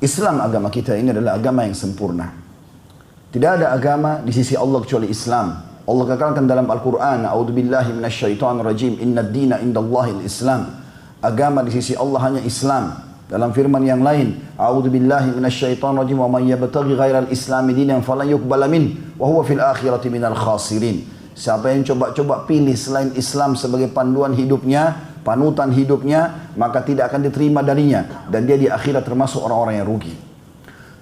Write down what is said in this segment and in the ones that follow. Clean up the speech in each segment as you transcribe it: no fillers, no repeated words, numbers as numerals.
Islam agama kita ini adalah agama yang sempurna. Tidak ada agama di sisi Allah kecuali Islam. Allah katakan dalam Al-Quran, A'udzubillahi minasyaitonirrajim, Inna ad-dina indallahil Islam. Agama di sisi Allah hanya Islam. Dalam firman yang lain, A'udzubillahi minasyaitonirrajim, wa man yabtaghi ghairal islami dinan falan yuqbala min wa huwa fil akhirati minal khasirin. Siapa yang coba-coba pilih selain Islam sebagai panduan hidupnya, panutan hidupnya, maka tidak akan diterima darinya. Dan dia di akhirat termasuk orang-orang yang rugi.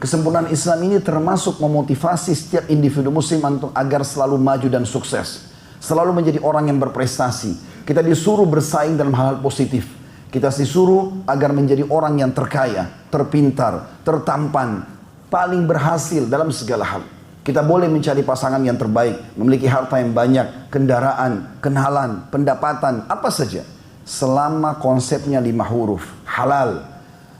Kesempurnaan Islam ini termasuk memotivasi setiap individu muslim agar selalu maju dan sukses. Selalu menjadi orang yang berprestasi. Kita disuruh bersaing dalam hal-hal positif. Kita disuruh agar menjadi orang yang terkaya, terpintar, tertampan, paling berhasil dalam segala hal. Kita boleh mencari pasangan yang terbaik, memiliki harta yang banyak, kendaraan, kenalan, pendapatan, apa saja. Selama konsepnya 5 huruf, halal.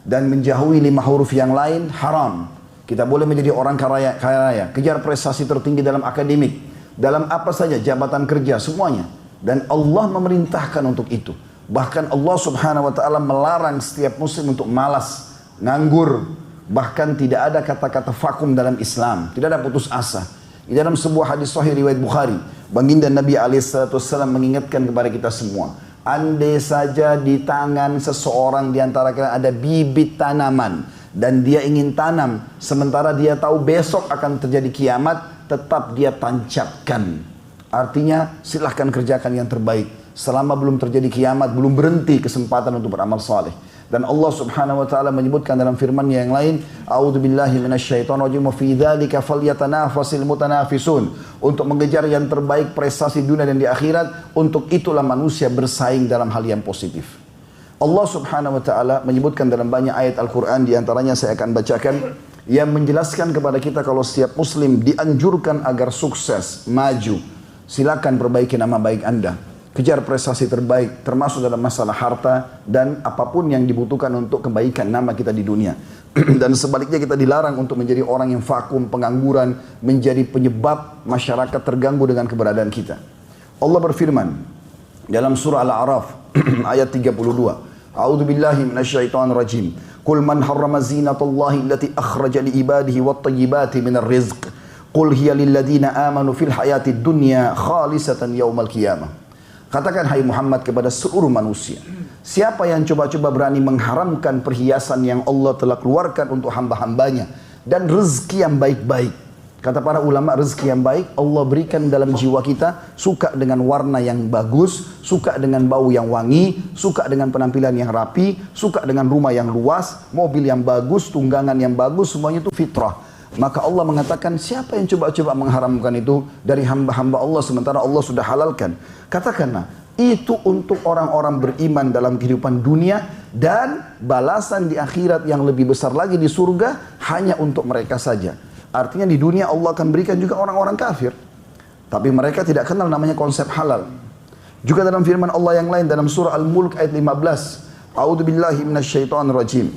Dan menjauhi 5 huruf yang lain, haram. Kita boleh menjadi orang kaya raya, kejar prestasi tertinggi dalam akademik, dalam apa saja, jabatan kerja, semuanya. Dan Allah memerintahkan untuk itu. Bahkan Allah subhanahu wa ta'ala melarang setiap muslim untuk malas, nganggur. Bahkan tidak ada kata-kata vakum dalam Islam. Tidak ada putus asa. Di dalam sebuah hadis sahih riwayat Bukhari, baginda Nabi SAW mengingatkan kepada kita semua. Andai saja di tangan seseorang di antara kalian ada bibit tanaman. Dan dia ingin tanam. Sementara dia tahu besok akan terjadi kiamat. Tetap dia tancapkan. Artinya silahkan kerjakan yang terbaik. Selama belum terjadi kiamat, belum berhenti kesempatan untuk beramal saleh. Dan Allah subhanahu wa ta'ala menyebutkan dalam firman-Nya yang lain, A'udzubillahi minasyaitonirrajim, wa fi dzalika falyatanafasil mutanafisun. Untuk mengejar yang terbaik prestasi dunia dan di akhirat, untuk itulah manusia bersaing dalam hal yang positif. Allah subhanahu wa ta'ala menyebutkan dalam banyak ayat Al-Quran, di antaranya saya akan bacakan, yang menjelaskan kepada kita kalau setiap muslim dianjurkan agar sukses, maju. Silakan perbaiki nama baik Anda. Kejar prestasi terbaik, termasuk dalam masalah harta dan apapun yang dibutuhkan untuk kebaikan nama kita di dunia. Dan sebaliknya kita dilarang untuk menjadi orang yang vakum, pengangguran, menjadi penyebab masyarakat terganggu dengan keberadaan kita. Allah berfirman dalam surah Al-A'raf ayat 32. A'udzubillahi minasyaitonirrajim. Qul man harrama zinatallahi allati akhraja li ibadihi wat thayyibati minar rizq. Qul hiya lil ladzina amanu fil hayatid dunya khalisatan yaumal qiyamah. Katakan hai Muhammad kepada seluruh manusia. Siapa yang coba-coba berani mengharamkan perhiasan yang Allah telah keluarkan untuk hamba-hambanya. Dan rezeki yang baik-baik. Kata para ulama, rezeki yang baik Allah berikan dalam jiwa kita. Suka dengan warna yang bagus. Suka dengan bau yang wangi. Suka dengan penampilan yang rapi. Suka dengan rumah yang luas. Mobil yang bagus, tunggangan yang bagus. Semuanya itu fitrah. Maka Allah mengatakan, siapa yang coba-coba mengharamkan itu dari hamba-hamba Allah sementara Allah sudah halalkan. Katakanlah, itu untuk orang-orang beriman dalam kehidupan dunia dan balasan di akhirat yang lebih besar lagi di surga hanya untuk mereka saja. Artinya di dunia Allah akan berikan juga orang-orang kafir. Tapi mereka tidak kenal namanya konsep halal. Juga dalam firman Allah yang lain dalam surah Al-Mulk ayat 15. A'udzubillahi minasyaitonirrajim.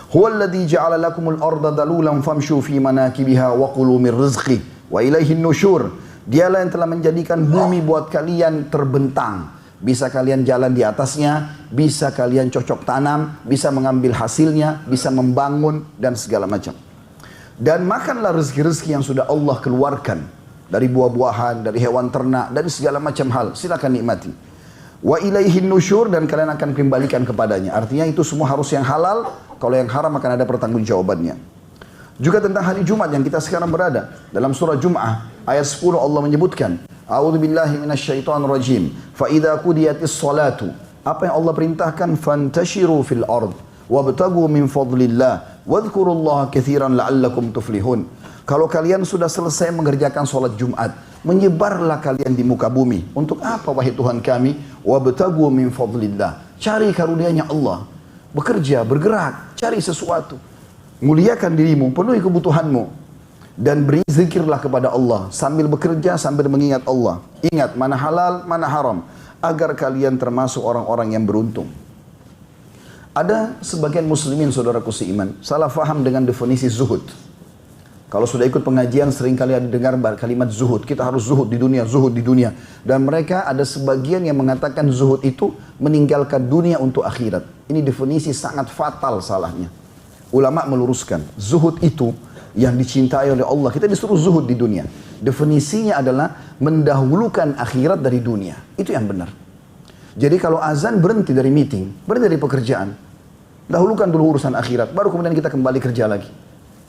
Huwa alladhi ja'ala lakumul arda dalulan famshu fi manakibiha wa kulu min rizqi wa ilaihin nusyur. Dialah yang telah menjadikan bumi buat kalian terbentang. Bisa kalian jalan di atasnya, bisa kalian cocok tanam, bisa mengambil hasilnya, bisa membangun dan segala macam. Dan makanlah rezeki-rezeki yang sudah Allah keluarkan dari buah-buahan, dari hewan ternak, dari segala macam hal. Silakan nikmati. Wa ilaihin nusyur, dan kalian akan kembalikan kepadanya. Artinya itu semua harus yang halal. Kalau yang haram akan ada pertanggungjawabannya. Juga tentang hari Jumat yang kita sekarang berada. Dalam surah Jum'ah ayat 10 Allah menyebutkan, A'udzubillahi minasyaitonirrajim. Fa idza qudiyatis salatu. Apa yang Allah perintahkan? Fantashiru fil ard wabtagu min fadlillah wadhkurullaha katsiran la'allakum tuflihun. Kalau kalian sudah selesai mengerjakan salat Jumat, menyebarlah kalian di muka bumi. Untuk apa wahai Tuhan kami? Wabtagu min fadlillah. Cari karunia-Nya Allah. Bekerja, bergerak, cari sesuatu. Muliakan dirimu, penuhi kebutuhanmu. Dan beri zikirlah kepada Allah. Sambil bekerja, sambil mengingat Allah. Ingat mana halal, mana haram. Agar kalian termasuk orang-orang yang beruntung. Ada sebagian muslimin, saudaraku seiman, salah faham dengan definisi zuhud. Kalau sudah ikut pengajian seringkali ada dengar kalimat zuhud. Kita harus zuhud di dunia, zuhud di dunia. Dan mereka ada sebagian yang mengatakan zuhud itu meninggalkan dunia untuk akhirat. Ini definisi sangat fatal salahnya. Ulama meluruskan, zuhud itu yang dicintai oleh Allah. Kita disuruh zuhud di dunia. Definisinya adalah mendahulukan akhirat dari dunia. Itu yang benar. Jadi kalau azan berhenti dari meeting, berhenti dari pekerjaan, dahulukan dulu urusan akhirat, baru kemudian kita kembali kerja lagi.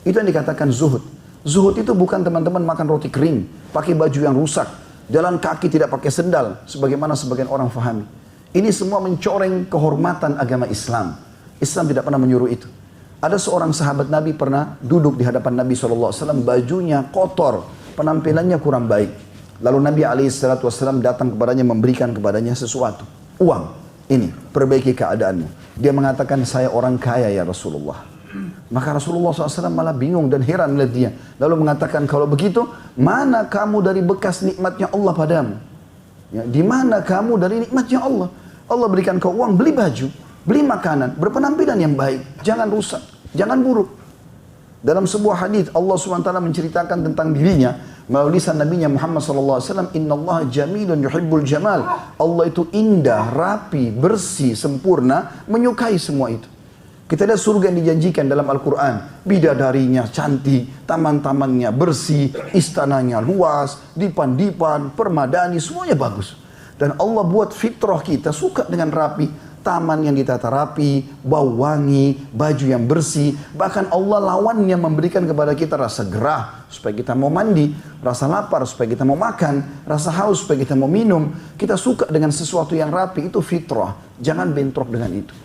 Itu yang dikatakan zuhud. Zuhud itu bukan teman-teman makan roti kering, pakai baju yang rusak, jalan kaki tidak pakai sendal, sebagaimana sebagian orang fahami. Ini semua mencoreng kehormatan agama Islam. Islam tidak pernah menyuruh itu. Ada seorang sahabat Nabi pernah duduk di hadapan Nabi SAW, bajunya kotor, penampilannya kurang baik. Lalu Nabi SAW datang kepadanya, memberikan kepadanya sesuatu. Uang, ini, perbaiki keadaanmu. Dia mengatakan, saya orang kaya ya Rasulullah. Maka Rasulullah SAW malah bingung dan heran melihat dia. Lalu mengatakan, kalau begitu, mana kamu dari bekas nikmatnya Allah padamu? Ya, di mana kamu dari nikmatnya Allah? Allah berikan kau uang, beli baju, beli makanan, berpenampilan yang baik. Jangan rusak, jangan buruk. Dalam sebuah hadis Allah SWT menceritakan tentang dirinya melalui lisan Nabi Muhammad SAW. Inna Allah jamilun yuhibbul jamal. Allah itu indah, rapi, bersih, sempurna, menyukai semua itu. Kita lihat surga yang dijanjikan dalam Al-Quran. Bidadarinya cantik, taman-tamannya bersih, istananya luas, dipan-dipan, permadani, semuanya bagus. Dan Allah buat fitrah kita suka dengan rapi. Taman yang ditata rapi, bau wangi, baju yang bersih. Bahkan Allah lawannya memberikan kepada kita rasa gerah supaya kita mau mandi, rasa lapar supaya kita mau makan, rasa haus supaya kita mau minum. Kita suka dengan sesuatu yang rapi, itu fitrah. Jangan bentrok dengan itu.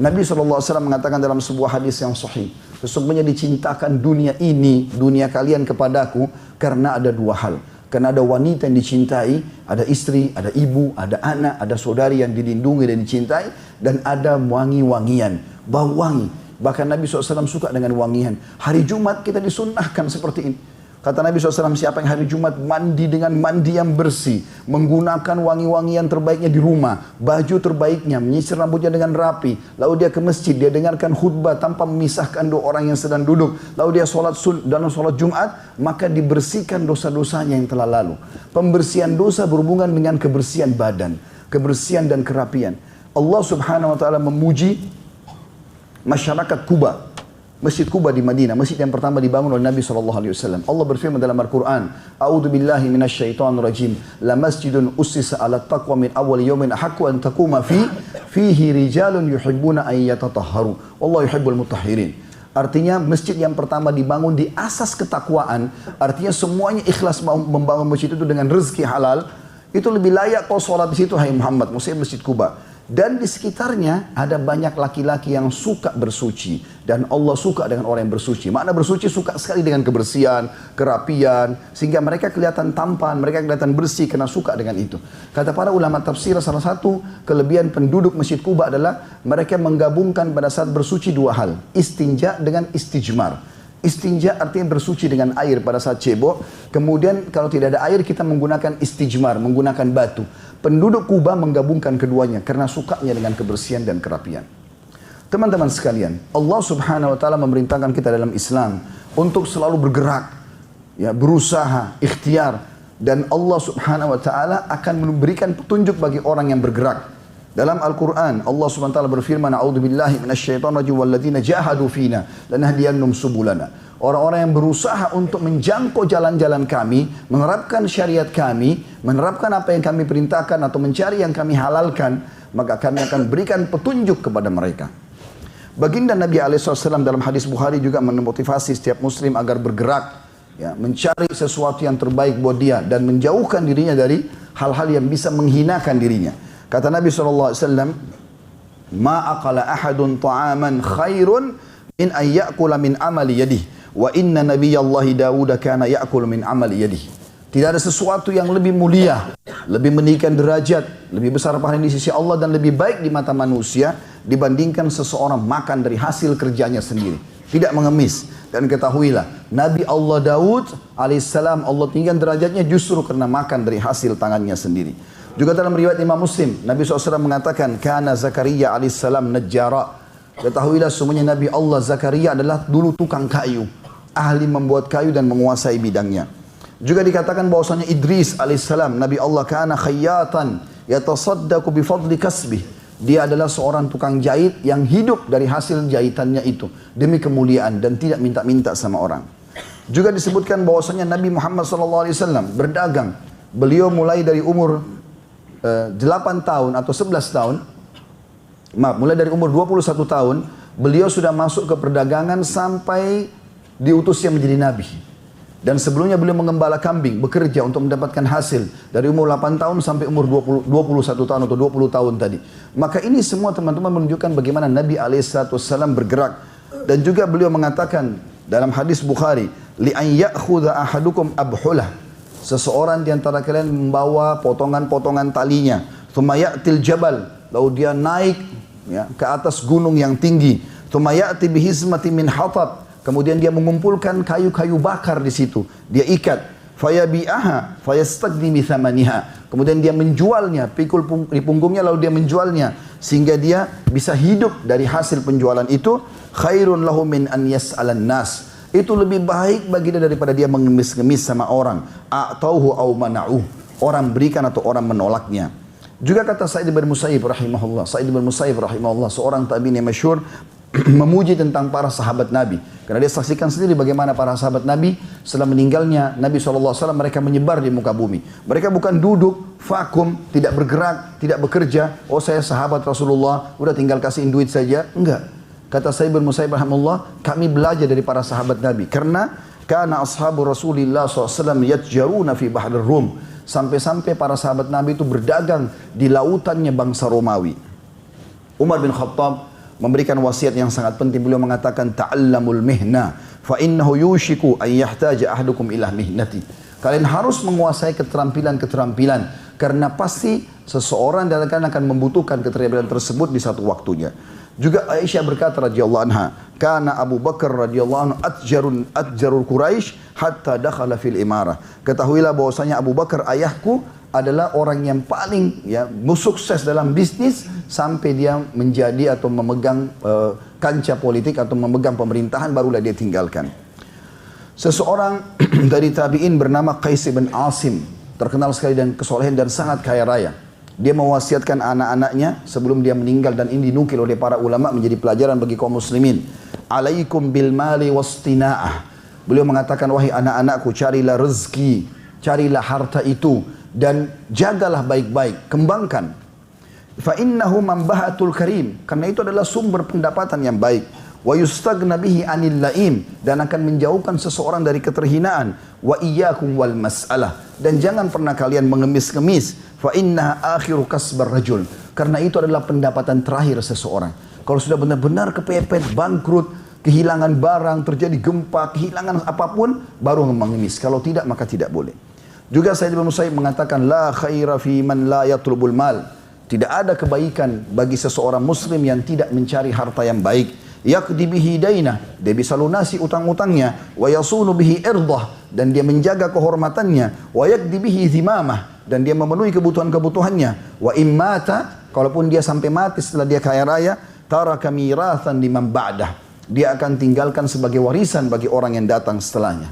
Nabi SAW mengatakan dalam sebuah hadis yang sahih, sesungguhnya dicintakan dunia ini, dunia kalian kepadaku, karena ada dua hal. Karena ada wanita yang dicintai, ada istri, ada ibu, ada anak, ada saudari yang dilindungi dan dicintai, dan ada wangi-wangian, bau wangi. Bahkan Nabi SAW suka dengan wangian. Hari Jumat kita disunnahkan seperti ini. Kata Nabi SAW, siapa yang hari Jumat mandi dengan mandi yang bersih, menggunakan wangi-wangian terbaiknya di rumah, baju terbaiknya, menyisir rambutnya dengan rapi, lalu dia ke masjid, dia dengarkan khutbah tanpa memisahkan dua orang yang sedang duduk, lalu dia sholat dalam sholat Jumat, maka dibersihkan dosa-dosanya yang telah lalu. Pembersihan dosa berhubungan dengan kebersihan badan, kebersihan dan kerapian. Allah Subhanahu wa Ta'ala memuji masyarakat Kuba. Masjid Kuba di Madinah, masjid yang pertama dibangun oleh Nabi SAW. Allah berfirman dalam Al-Quran, A'udhu billahi minasyaitonir rajim, la masjidun ussisa ala taqwa min awal yawmin ahakku an taquma fihi rijalun yuhibbuna an yatatahharu, wallahu yuhibbul mutahhirin. Artinya masjid yang pertama dibangun di asas ketakwaan, artinya semuanya ikhlas membangun masjid itu dengan rezeki halal, itu lebih layak kau sholat di situ, hai Muhammad, maksudnya Masjid Kuba. Dan di sekitarnya ada banyak laki-laki yang suka bersuci. Dan Allah suka dengan orang yang bersuci. Makna bersuci suka sekali dengan kebersihan, kerapian. Sehingga mereka kelihatan tampan, mereka kelihatan bersih karena suka dengan itu. Kata para ulama tafsir, salah satu kelebihan penduduk Masjid Kuba adalah mereka menggabungkan pada saat bersuci dua hal. Istinja dengan istijmar. Istinja artinya bersuci dengan air pada saat cebok. Kemudian kalau tidak ada air kita menggunakan istijmar, menggunakan batu. Penduduk Kuba menggabungkan keduanya karena sukanya dengan kebersihan dan kerapian. Teman-teman sekalian, Allah Subhanahu wa Ta'ala memerintahkan kita dalam Islam untuk selalu bergerak, ya, berusaha, ikhtiar, dan Allah Subhanahu wa Ta'ala akan memberikan petunjuk bagi orang yang bergerak. Dalam Al-Quran, Allah SWT berfirman, A'udzubillahi minasyaitonirrajim, walladzina jahadu fina lanahdiyannahum subulana. Orang-orang yang berusaha untuk menjangkau jalan-jalan kami, menerapkan syariat kami, menerapkan apa yang kami perintahkan atau mencari yang kami halalkan, maka kami akan berikan petunjuk kepada mereka. Baginda Nabi SAW dalam hadis Bukhari juga memotivasi setiap muslim agar bergerak, ya, mencari sesuatu yang terbaik buat dia dan menjauhkan dirinya dari hal-hal yang bisa menghinakan dirinya. Kata Nabi SAW, ma aqala ahadun ta'aman khairun min an ya'kula min amali yadih, wa inna nabiyallahi Dawud kana ya'kul min amali yadih. Tidak ada sesuatu yang lebih mulia, lebih meninggikan derajat, lebih besar pahala di sisi Allah dan lebih baik di mata manusia dibandingkan seseorang makan dari hasil kerjanya sendiri, tidak mengemis. Dan ketahuilah, Nabi Allah Daud alaihissalam Allah tinggikan derajatnya justru karena makan dari hasil tangannya sendiri. Juga dalam riwayat Imam Muslim, Nabi SAW mengatakan, Kana Zakaria alaihissalam najjara. Ketahuilah semuanya Nabi Allah Zakaria adalah dulu tukang kayu, ahli membuat kayu dan menguasai bidangnya. Juga dikatakan bahwasanya Idris alaihissalam, Nabi Allah, kana khayyatan yatasaddaqu bifadli kasbih. Dia adalah seorang tukang jahit yang hidup dari hasil jahitannya itu demi kemuliaan dan tidak minta-minta sama orang. Juga disebutkan bahwasanya Nabi Muhammad SAW berdagang. Beliau mulai dari umur 8 tahun atau 11 tahun, mulai dari umur 21 tahun, beliau sudah masuk ke perdagangan sampai diutusnya menjadi nabi. Dan sebelumnya beliau mengembala kambing, bekerja untuk mendapatkan hasil dari umur 8 tahun sampai umur 21 tahun atau 20 tahun tadi. Maka ini semua teman-teman menunjukkan bagaimana Nabi SAW bergerak. Dan juga beliau mengatakan dalam hadis Bukhari, li'an ya'khudha ahadukum abhulah. Seseorang di antara kalian membawa potongan-potongan talinya. Thumma ya'til jabal. Lalu dia naik ya, ke atas gunung yang tinggi. Thumma ya'ti bihizmati min hatab. Kemudian dia mengumpulkan kayu-kayu bakar di situ. Dia ikat. Fayabi'aha fayastagni bithamaniha. Kemudian dia menjualnya, pikul di punggungnya lalu dia menjualnya sehingga dia bisa hidup dari hasil penjualan itu. Khairun lahu min an yas'alan nas. Itu lebih baik bagi dia daripada dia mengemis-ngemis sama orang. A'tauhu au mana'uh. Orang berikan atau orang menolaknya. Juga kata Sa'id bin Musayyib rahimahullah. Sa'id bin Musayyib rahimahullah, seorang tabi'in yang masyhur, memuji tentang para sahabat Nabi. Karena dia saksikan sendiri bagaimana para sahabat Nabi setelah meninggalnya Nabi SAW, mereka menyebar di muka bumi. Mereka bukan duduk, vakum, tidak bergerak, tidak bekerja. Oh saya sahabat Rasulullah, udah tinggal kasihin duit saja. Enggak. Kata Sa'id bin Musayyib rahimahullah, kami belajar dari para sahabat Nabi. Karena karena ashabu Rasulullah SAW yatjaruna fi bahar Rum. Sampai-sampai para sahabat Nabi itu berdagang di lautannya bangsa Romawi. Umar bin Khattab memberikan wasiat yang sangat penting. Beliau mengatakan ta'allamul mihna fa innahu yushiku an yahtaja ahadukum ila mihnati. Kalian harus menguasai keterampilan-keterampilan karena pasti seseorang dari kalian akan membutuhkan keterampilan tersebut di satu waktunya. Juga Aisyah berkata radhiyallahu anha, kana Abu Bakar radhiyallahu anhu atjarul Quraisy hatta dakhala fil imarah. Ketahuilah bahwasanya Abu Bakar ayahku adalah orang yang paling sukses dalam bisnis sampai dia menjadi atau memegang kancah politik atau memegang pemerintahan barulah dia tinggalkan. Seseorang dari tabi'in bernama Qais bin Asim, terkenal sekali dan kesolehan dan sangat kaya raya. Dia mewasiatkan anak-anaknya sebelum dia meninggal dan ini dinukil oleh para ulama menjadi pelajaran bagi kaum muslimin. Alaikum bil mali wastina'ah. Beliau mengatakan, wahai anak-anakku, carilah rezeki, carilah harta itu dan jagalah baik-baik, kembangkan. Fa innahu mambahatul karim, karena itu adalah sumber pendapatan yang baik. Wa yustagna bihi anil laim, dan akan menjauhkan seseorang dari keterhinaan. Wa iyyakum wal mas'alah, dan jangan pernah kalian mengemis-ngemis. Fa innaha akhiru kasbar rajul, karena itu adalah pendapatan terakhir seseorang. Kalau sudah benar-benar kepepet, bangkrut, kehilangan barang, terjadi gempa, kehilangan apapun, baru mengemis. Kalau tidak, maka tidak boleh. Juga Sa'id bin Musayyib mengatakan, la khaira fi man la yatlubul mal. Tidak ada kebaikan bagi seseorang muslim yang tidak mencari harta yang baik. Yaqdi bihi dainah, dia bisa lunasi utang-utangnya. Wa yasunu bihi irdah, dan dia menjaga kehormatannya. Wa yaqdi bihi dhimamah, dan dia memenuhi kebutuhan-kebutuhannya. Wa immata, kalaupun dia sampai mati setelah dia kaya raya, taraka mirathan liman ba'dah, dia akan tinggalkan sebagai warisan bagi orang yang datang setelahnya.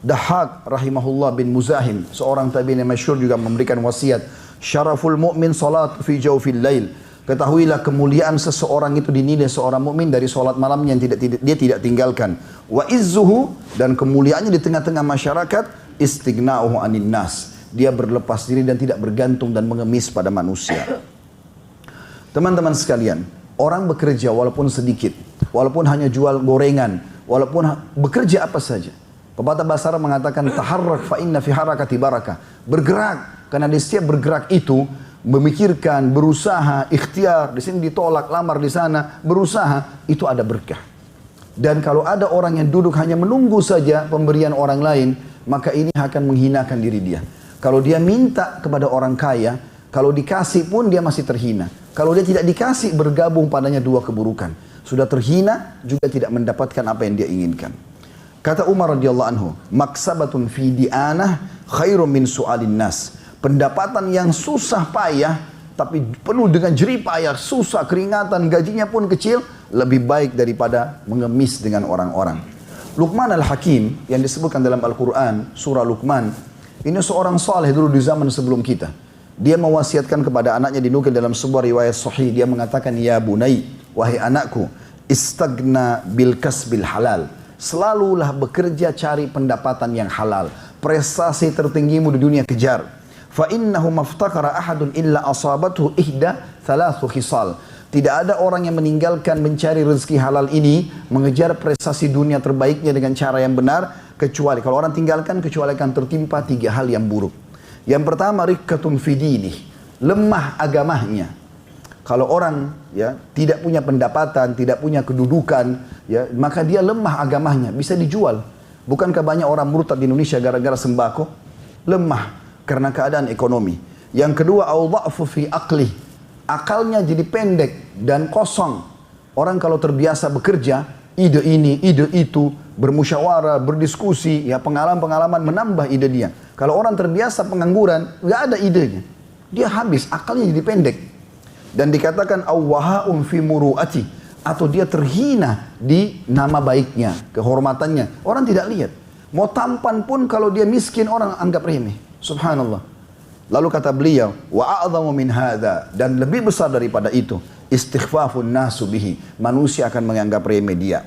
Dahhak rahimahullah bin Muzahim, seorang tabi'in yang masyhur, juga memberikan wasiat, syaraful mu'min salat fi jawfil lail. Ketahuilah kemuliaan seseorang itu dinilai seorang mukmin dari solat malam yang dia tidak tinggalkan. Wa izzuhu, dan kemuliaannya di tengah-tengah masyarakat, istighna'uhu anin nas. Dia berlepas diri dan tidak bergantung dan mengemis pada manusia. Teman-teman sekalian, orang bekerja walaupun sedikit, walaupun hanya jual gorengan, walaupun bekerja apa saja. Pepatah bahasa Arab mengatakan taharrak fa inna fi harakati barakah. Bergerak, karena di setiap bergerak itu memikirkan, berusaha, ikhtiar, di sini ditolak, lamar di sana, berusaha, itu ada berkah. Dan kalau ada orang yang duduk hanya menunggu saja pemberian orang lain, maka ini akan menghinakan diri dia. Kalau dia minta kepada orang kaya, kalau dikasih pun dia masih terhina. Kalau dia tidak dikasih, bergabung padanya dua keburukan. Sudah terhina, juga tidak mendapatkan apa yang dia inginkan. Kata Umar radhiyallahu anhu, maksabatun fi di'anah khairum min su'alin nas. Pendapatan yang susah payah, tapi penuh dengan jerih payah, susah, keringatan, gajinya pun kecil, lebih baik daripada mengemis dengan orang-orang. Luqman al-Hakim yang disebutkan dalam Al-Quran, surah Luqman, ini seorang saleh dulu di zaman sebelum kita. Dia mewasiatkan kepada anaknya, dinukil dalam sebuah riwayat sahih, dia mengatakan, ya bunai, wahai anakku, istagna bil kasbil halal. Selalulah bekerja cari pendapatan yang halal. Prestasi tertinggimu di dunia kejar. Fa innahu maftakara ahadun illa asabathu ihda thalathu khisal. Tidak ada orang yang meninggalkan mencari rezeki halal ini, mengejar prestasi dunia terbaiknya dengan cara yang benar, kecuali, kalau orang tinggalkan, kecuali akan tertimpa 3 hal yang buruk. Yang pertama, rikkatun fidinih, lemah agamanya. Kalau orang ya tidak punya pendapatan, tidak punya kedudukan, ya maka dia lemah agamanya, bisa dijual. Bukankah banyak orang murtad di Indonesia gara-gara sembako? Lemah karena keadaan ekonomi. Yang kedua, au dha'fu fi aqli. Akalnya jadi pendek dan kosong. Orang kalau terbiasa bekerja, ide ini, ide itu, bermusyawarah, berdiskusi, ya pengalaman-pengalaman menambah ide dia. Kalau orang terbiasa pengangguran, nggak ada idenya. Dia habis, akalnya jadi pendek. Dan dikatakan awwaha'un fi muru'ati, atau dia terhina di nama baiknya, kehormatannya. Orang tidak lihat. Mau tampan pun kalau dia miskin, orang anggap remeh. Subhanallah. Lalu kata beliau, wa a'dhamu min hadza, dan lebih besar daripada itu, istighfafun nasu bihi, manusia akan menganggap remeh dia.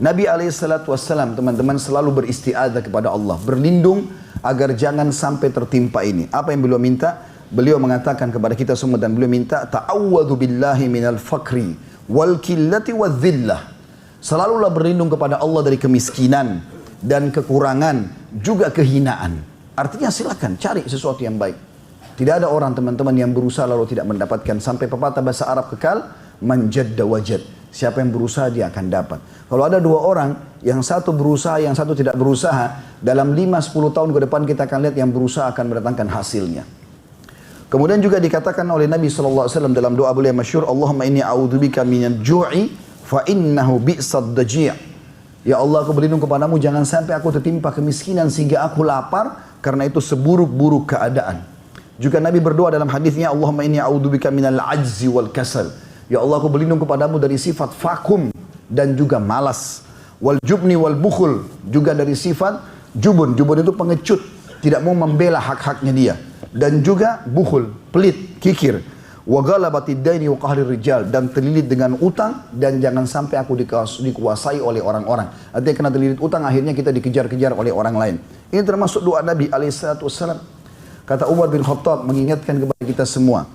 Nabi SAW, teman-teman, selalu beristiadah kepada Allah, berlindung agar jangan sampai tertimpa ini. Apa yang beliau minta? Beliau mengatakan kepada kita semua, dan beliau minta, ta'awwadhu billahi minal fakri wal killati wal dhillah. Selalulah berlindung kepada Allah dari kemiskinan dan kekurangan, juga kehinaan. Artinya silakan cari sesuatu yang baik. Tidak ada orang, teman-teman, yang berusaha lalu tidak mendapatkan. Sampai pepatah bahasa Arab kekal, manjadda wajad. Siapa yang berusaha dia akan dapat. Kalau ada 2 orang, yang satu berusaha, yang satu tidak berusaha, dalam 5-10 tahun ke depan kita akan lihat yang berusaha akan mendatangkan hasilnya. Kemudian juga dikatakan oleh Nabi SAW dalam doa beliau masyhur, Allahumma inni a'udzubika minal ju'i fa innahu bi'sad daji'. Ya Allah, aku berlindung kepadamu, jangan sampai aku tertimpa kemiskinan sehingga aku lapar, karena itu seburuk-buruk keadaan. Juga Nabi berdoa dalam hadisnya, Allahumma inni a'udzubika minal ajzi wal kasal. Ya Allah, aku berlindung kepadamu dari sifat vakum dan juga malas. Wal jubni wal bukhul, juga dari sifat jubun. Jubun itu pengecut, tidak mau membela hak-haknya dia. Dan juga bukhul, pelit, kikir. Wa galabatid daini wa qahrir rijal, dan terlilit dengan utang, dan jangan sampai aku dikuasai oleh orang-orang. Artinya kena terlilit utang, akhirnya kita dikejar-kejar oleh orang lain. Ini termasuk doa Nabi SAW. Kata Umar bin Khattab mengingatkan kepada kita semua,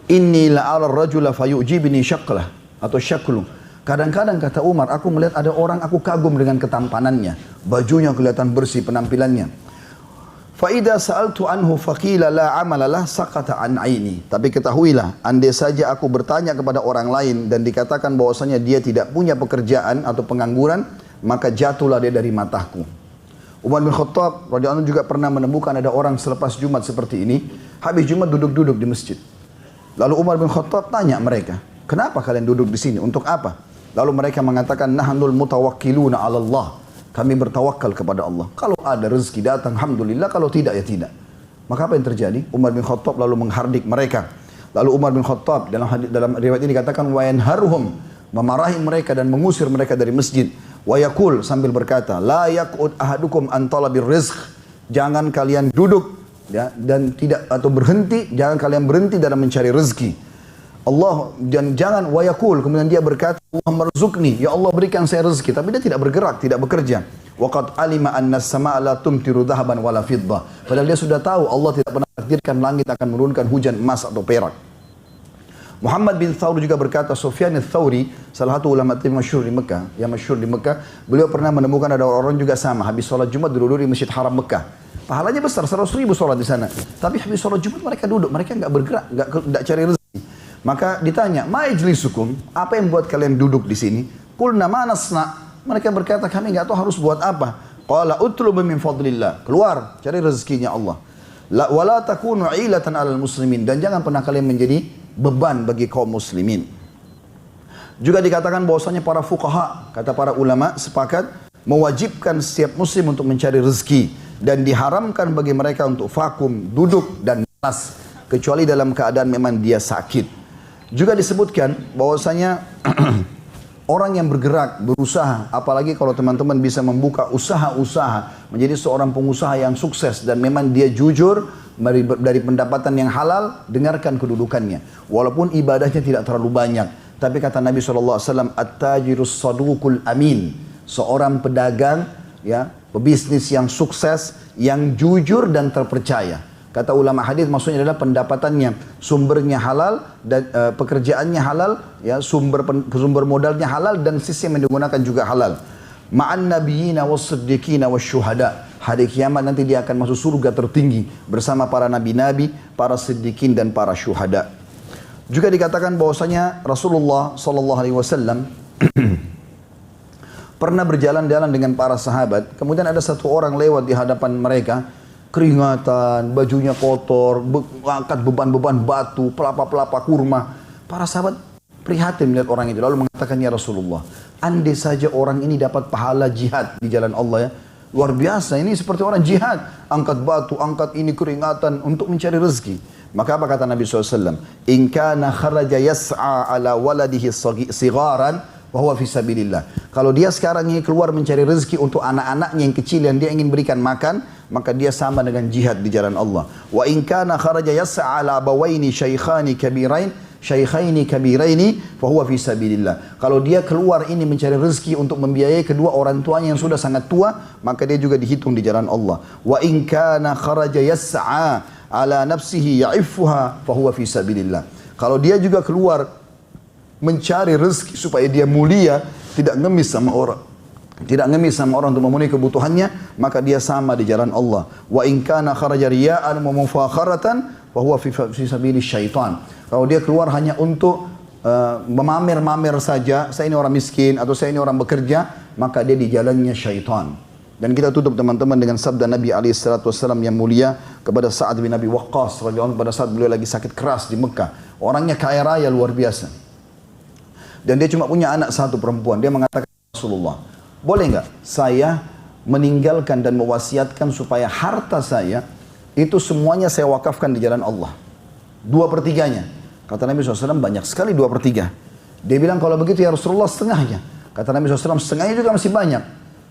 Inni la'ala rajula fayu'jibni syaklah, atau syaklu. Kadang-kadang kata Umar, aku melihat ada orang, aku kagum dengan ketampanannya, bajunya kelihatan bersih, penampilannya. Fa'idha sa'altu anhu faqila la amalalah saqata an aini. Tapi ketahuilah, andai saja aku bertanya kepada orang lain dan dikatakan bahwasanya dia tidak punya pekerjaan atau pengangguran, maka jatuhlah dia dari mataku. Umar bin Khattab radhiyallahu anhu juga pernah menemukan ada orang selepas Jumat seperti ini, habis Jumat duduk-duduk di masjid. Lalu Umar bin Khattab tanya mereka, kenapa kalian duduk di sini? Untuk apa? Lalu mereka mengatakan, nahnul mutawakkiluna 'ala Allah. Kami bertawakal kepada Allah. Kalau ada rezeki datang, alhamdulillah. Kalau tidak, ya tidak. Maka apa yang terjadi? Umar bin Khattab lalu menghardik mereka. Lalu Umar bin Khattab dalam riwayat ini dikatakan, wa yanharhum, memarahi mereka dan mengusir mereka dari masjid. Wa yaqul, sambil berkata, la yaq'ud ahadukum an talabir rizq. Jangan kalian duduk ya, dan tidak atau berhenti, jangan kalian berhenti dalam mencari rezeki. Allah, dan jangan wa yaqul, kemudian dia berkata, Allah marzuqni, ya Allah berikan saya rezeki, tapi dia tidak bergerak, tidak bekerja. Wa qad alima anna as-samaa'a la tumtiru dhahaban wala fiddah. Padahal dia sudah tahu Allah tidak pernah takdirkan langit akan menurunkan hujan emas atau perak. Muhammad bin Thawr juga berkata, Sufyan al-Thawri, salah satu ulama masyhur di Mekah, yang masyhur di Mekah, beliau pernah menemukan ada orang juga sama, habis sholat Jumat duduk di Masjid Haram Mekah. Pahalanya besar, 100.000 sholat di sana. Tapi habis sholat Jumat mereka duduk, mereka enggak bergerak, enggak cari rezeki. Maka ditanya, ma ijlisukum, apa yang buat kalian duduk di sini? Qulna ma nasna. Mereka berkata, kami enggak tahu harus buat apa. Qala utlubu min fadlillah. Keluar, cari rezekinya Allah. La wala takunu 'ilatan 'alal muslimin, dan jangan pernah kalian menjadi beban bagi kaum muslimin. Juga dikatakan bahwasanya para fuqaha, kata para ulama, sepakat mewajibkan setiap muslim untuk mencari rezeki dan diharamkan bagi mereka untuk vakum, duduk dan malas kecuali dalam keadaan memang dia sakit. Juga disebutkan bahwasanya orang yang bergerak, berusaha, apalagi kalau teman-teman bisa membuka usaha-usaha, menjadi seorang pengusaha yang sukses dan memang dia jujur, dari pendapatan yang halal, dengarkan kedudukannya. Walaupun ibadahnya tidak terlalu banyak. Tapi kata Nabi SAW, at-tajirus saduqul amin. Seorang pedagang, ya, pebisnis yang sukses, yang jujur dan terpercaya. Kata ulama hadis maksudnya adalah pendapatannya, sumbernya halal, dan pekerjaannya halal, ya, sumber modalnya halal, dan sistem yang digunakan juga halal. Ma'an nabiyina was-siddiqina was-syuhada. Hari kiamat nanti dia akan masuk surga tertinggi bersama para nabi-nabi, para siddiqin dan para syuhada. Juga dikatakan bahwasanya Rasulullah sallallahu alaihi wasallam pernah berjalan-jalan dengan para sahabat, kemudian ada satu orang lewat di hadapan mereka, keringatan, bajunya kotor, angkat beban-beban batu, pelapa-pelapa kurma. Para sahabat prihatin melihat orang itu, lalu mengatakan, ya Rasulullah, andai saja orang ini dapat pahala jihad di jalan Allah, ya, luar biasa, ini seperti orang jihad, angkat batu, angkat ini keringatan untuk mencari rezeki. Maka apa kata Nabi SAW? In kana kharaja yas'a ala waladihi sigaran, bahwa fisabilillah. Kalau dia sekarang ingin keluar mencari rezeki untuk anak-anaknya yang kecil yang dia ingin berikan makan, maka dia sama dengan jihad di jalan Allah. Wa in kana kharaja yas'a ala abawaini syaikhaini kabiraini, fahuwa fisabilillah. Kalau dia keluar ini mencari rezeki untuk membiayai kedua orang tuanya yang sudah sangat tua, maka dia juga dihitung di jalan Allah. Wa in kana kharaja yas'a ala nafsihi ya'iffuha, fahuwa fisabilillah. Kalau dia juga keluar mencari rezeki supaya dia mulia, tidak ngemis sama orang, untuk memenuhi kebutuhannya, maka dia sama di jalan Allah. Wa in kana kharaja riya'an wa mufakharatan, fa huwa fi sabili syaitan. Kalau dia keluar hanya untuk memamer-mamer saja, saya ini orang miskin atau saya ini orang bekerja, maka dia di jalannya syaitan. Dan kita tutup teman-teman dengan sabda Nabi SAW yang mulia kepada Sa'ad bin Abi Waqqas radhiyallahu anhu pada saat beliau lagi sakit keras di Mekah. Orangnya kaya raya luar biasa. Dan dia cuma punya anak satu perempuan. Dia mengatakan, Rasulullah, boleh nggak saya meninggalkan dan mewasiatkan supaya harta saya itu semuanya saya wakafkan di jalan Allah? 2/3-nya. Kata Nabi SAW, banyak sekali 2/3. Dia bilang, kalau begitu ya Rasulullah, setengahnya. Kata Nabi SAW, setengahnya juga masih banyak.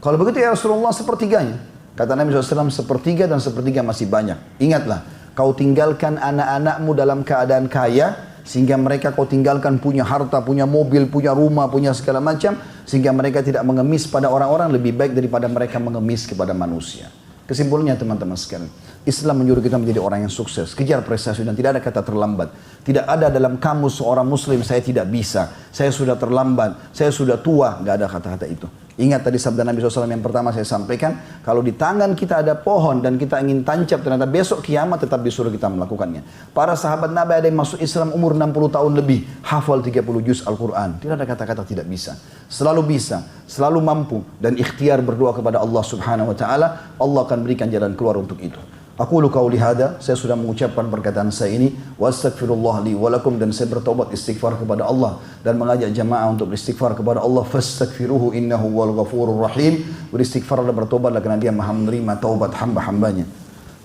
Kalau begitu ya Rasulullah, 1/3-nya. Kata Nabi SAW, 1/3 dan 1/3 masih banyak. Ingatlah, kau tinggalkan anak-anakmu dalam keadaan kaya, sehingga mereka kau tinggalkan punya harta, punya mobil, punya rumah, punya segala macam, sehingga mereka tidak mengemis pada orang-orang, lebih baik daripada mereka mengemis kepada manusia. Kesimpulannya teman-teman sekalian, Islam menyuruh kita menjadi orang yang sukses, kejar prestasi, dan tidak ada kata terlambat. Tidak ada dalam kamus seorang muslim, saya tidak bisa, saya sudah terlambat, saya sudah tua, nggak ada kata-kata itu. Ingat tadi sabda Nabi SAW yang pertama saya sampaikan, kalau di tangan kita ada pohon dan kita ingin tancap, ternyata besok kiamat tetap disuruh kita melakukannya. Para sahabat Nabi ada yang masuk Islam umur 60 tahun lebih, hafal 30 juz Al-Quran. Tidak ada kata-kata tidak bisa. Selalu bisa, selalu mampu, dan ikhtiar berdoa kepada Allah Subhanahu Wa Taala, Allah akan berikan jalan keluar untuk itu. Aku qauli hada, saya sudah mengucapkan perkataan saya ini, wa astaghfirullah li wa lakum, dan saya bertobat istighfar kepada Allah dan mengajak jamaah untuk beristighfar kepada Allah. Fastaghfiruhu innahu wal ghafurur rahim. Beristighfarlah, bertobatlah, karena Dia Maha menerima taubat hamba-hambanya.